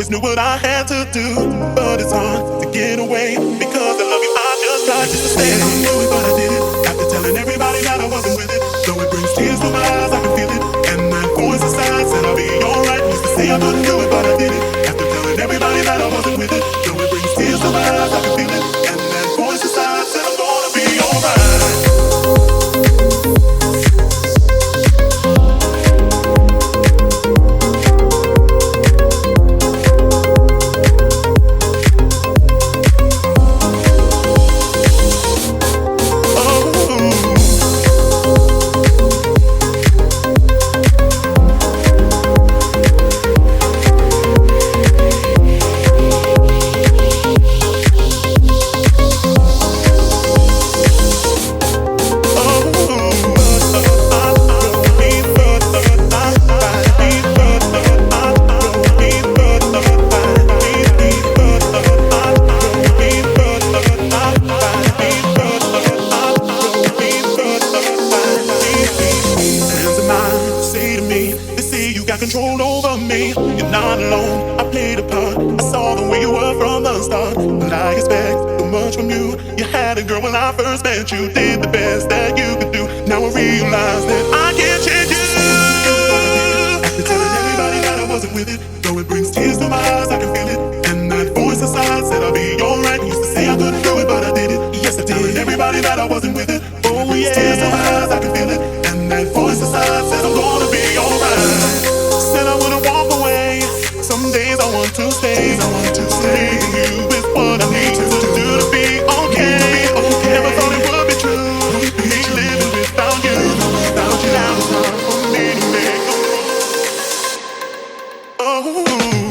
always knew what I had to do, but it's hard to get away because I love you. I just tried just to stay. I don't know it, but I did it. After telling everybody that I wasn't with it, though it brings tears to my eyes, I can feel it. And that voice inside said I'll be alright. Used to say I couldn't do it, but I did it. After telling everybody that I wasn't with it, though it brings tears to my eyes, I can feel it. And that voice inside said I'm gonna be alright. Control over me, you're not alone. I played a part, I saw the way you were from the start. But I expect so much from you. You had a girl when I first met you, did the best that you could do. Now I realize that I can't change you. After telling everybody that I wasn't with it, though it brings tears to my eyes, I can feel it. And that voice inside said I'll be alright. Used to say I couldn't do it, but I did it. Yes, I did. Telling everybody that I wasn't with it, oh yeah. Tears to my eyes, I can feel it. And that voice inside said I'm gonna be alright. Said I wouldn't walk away. Some days I want to stay. You is what I need to do to be okay. Never thought it would be true. Me living without you. Now it's time for me to make a move. Oh.